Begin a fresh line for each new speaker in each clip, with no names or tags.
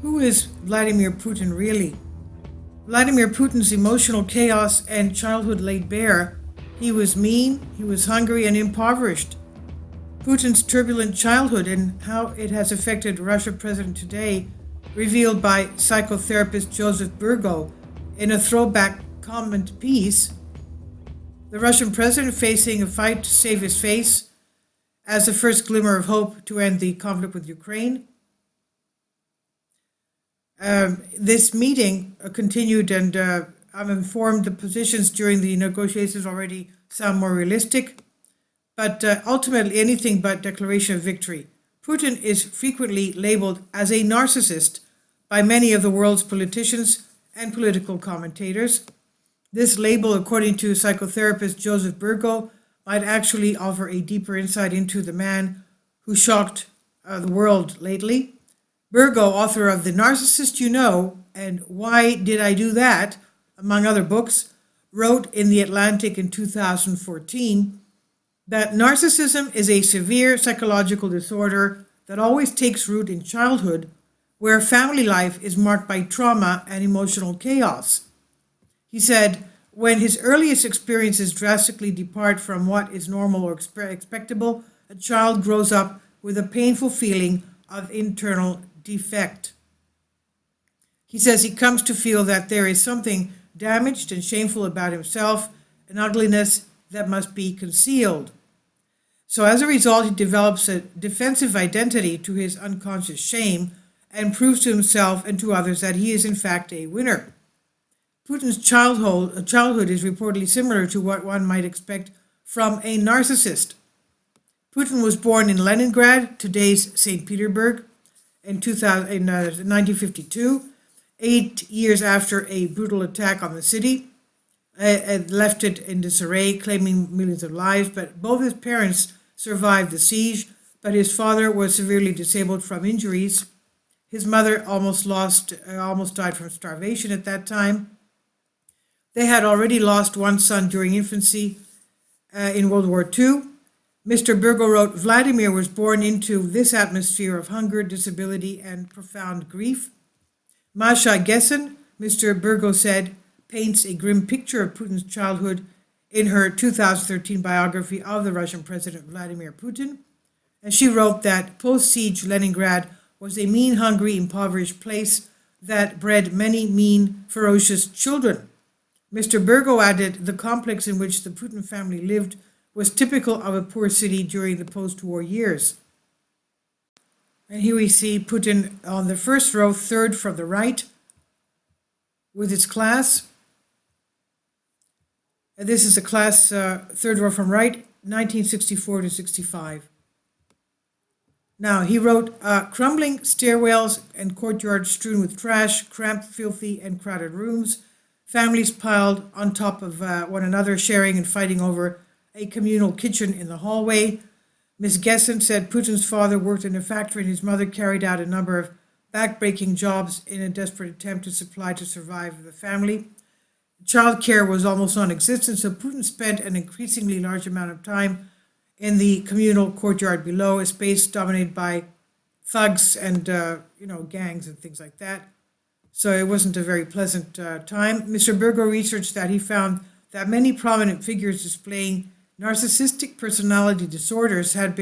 Who is Vladimir Putin really? Vladimir Putin's emotional chaos and childhood laid bare. He was mean, he was hungry and impoverished. Putin's turbulent childhood and how it has affected Russia president today, revealed by psychotherapist Joseph Burgo in a throwback comment piece. The Russian president facing a fight to save his face as the first glimmer of hope to end the conflict with Ukraine. This meeting continued, and I'm informed the positions during the negotiations already sound more realistic, but ultimately anything but declaration of victory. Putin is frequently labeled as a narcissist by many of the world's politicians and political commentators. This label, according to psychotherapist Joseph Burgo, might actually offer a deeper insight into the man who shocked the world lately. Burgo, author of The Narcissist You Know and Why Did I Do That, among other books, wrote in The Atlantic in 2014 that narcissism is a severe psychological disorder that always takes root in childhood, where family life is marked by trauma and emotional chaos. He said, when his earliest experiences drastically depart from what is normal or expectable, a child grows up with a painful feeling of internal defect. He says he comes to feel that there is something damaged and shameful about himself, an ugliness that must be concealed. So as a result, he develops a defensive identity to his unconscious shame and proves to himself and to others that he is in fact a winner. Putin's childhood is reportedly similar to what one might expect from a narcissist. Putin was born in Leningrad, today's St. Petersburg, in 1952, 8 years after a brutal attack on the city. It left it in disarray, claiming millions of lives, but both his parents survived the siege, but his father was severely disabled from injuries. His mother almost died from starvation at that time. They had already lost one son during infancy in World War II. Mr. Burgo wrote, Vladimir was born into this atmosphere of hunger, disability, and profound grief. Masha Gessen, Mr. Burgo said, paints a grim picture of Putin's childhood in her 2013 biography of the Russian President Vladimir Putin. And she wrote that post-siege Leningrad was a mean, hungry, impoverished place that bred many mean, ferocious children. Mr. Burgo added the complex in which the Putin family lived was typical of a poor city during the post-war years. And here we see Putin on the first row, third from the right, with his class. And this is the class, third row from right, 1964 to 65. Now, he wrote, crumbling stairwells and courtyards strewn with trash, cramped, filthy, and crowded rooms, families piled on top of one another, sharing and fighting over a communal kitchen in the hallway. Ms. Gessen said Putin's father worked in a factory and his mother carried out a number of back-breaking jobs in a desperate attempt to survive the family. Child care was almost non-existent, so Putin spent an increasingly large amount of time in the communal courtyard below, a space dominated by thugs and gangs and things like that. So it wasn't a very pleasant time. Mr. Burgo researched that he found that many prominent figures displaying narcissistic personality disorders had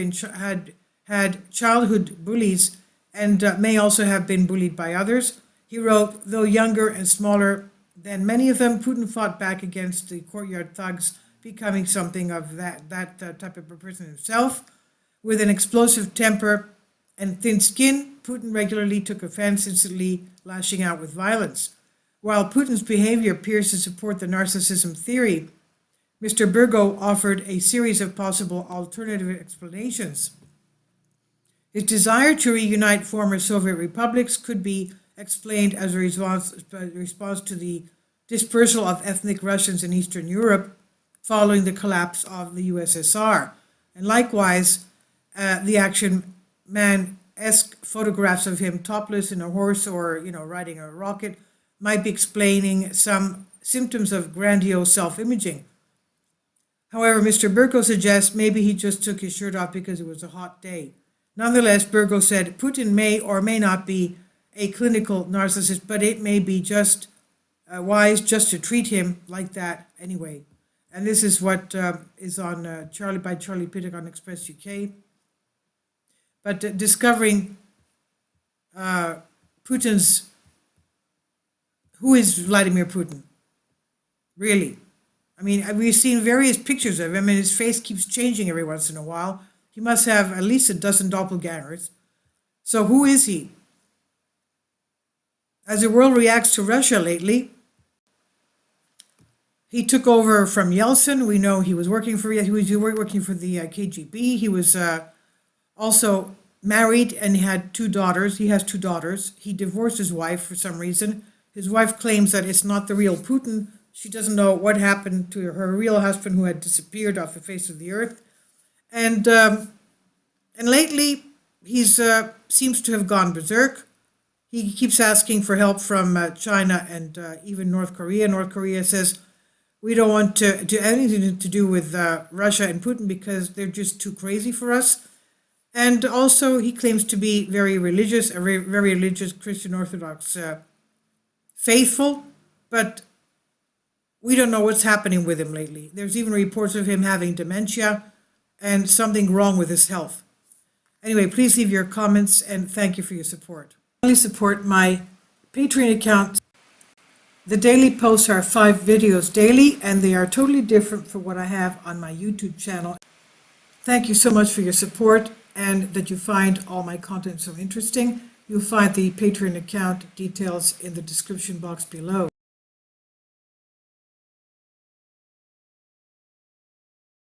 childhood bullies and may also have been bullied by others. He wrote, though younger and smaller than many of them, Putin fought back against the courtyard thugs, becoming something of that type of a person himself. With an explosive temper and thin skin, Putin regularly took offense, instantly lashing out with violence. While Putin's behavior appears to support the narcissism theory, Mr. Burgo offered a series of possible alternative explanations. His desire to reunite former Soviet republics could be explained as a response to the dispersal of ethnic Russians in Eastern Europe following the collapse of the USSR. And likewise, the action man-esque photographs of him topless in a horse or, riding a rocket might be explaining some symptoms of grandiose self-imaging. However, Mr. Burgo suggests maybe he just took his shirt off because it was a hot day. Nonetheless, Burgo said Putin may or may not be a clinical narcissist, but it may be just wise just to treat him like that anyway. And this is what is on Charlie Pittock on Express UK. But discovering Putin's, who is Vladimir Putin? Really? I mean, we've seen various pictures of him, and his face keeps changing every once in a while. He must have at least a dozen doppelgangers. So who is he? As the world reacts to Russia lately, he took over from Yeltsin. We know he was working for the KGB. He was also married and had 2 daughters. He has 2 daughters. He divorced his wife for some reason. His wife claims that it's not the real Putin. She doesn't know what happened to her real husband, who had disappeared off the face of the earth. And lately, he's seems to have gone berserk. He keeps asking for help from China and even North Korea. North Korea says, we don't want to do anything to do with Russia and Putin because they're just too crazy for us. And also, he claims to be very religious, a very religious Christian Orthodox faithful, but we don't know what's happening with him lately. There's even reports of him having dementia and something wrong with his health. Anyway, please leave your comments and thank you for your support. Please support my Patreon account. The daily posts are 5 videos daily, and they are totally different from what I have on my YouTube channel. Thank you so much for your support and that you find all my content so interesting. You'll find the Patreon account details in the description box below.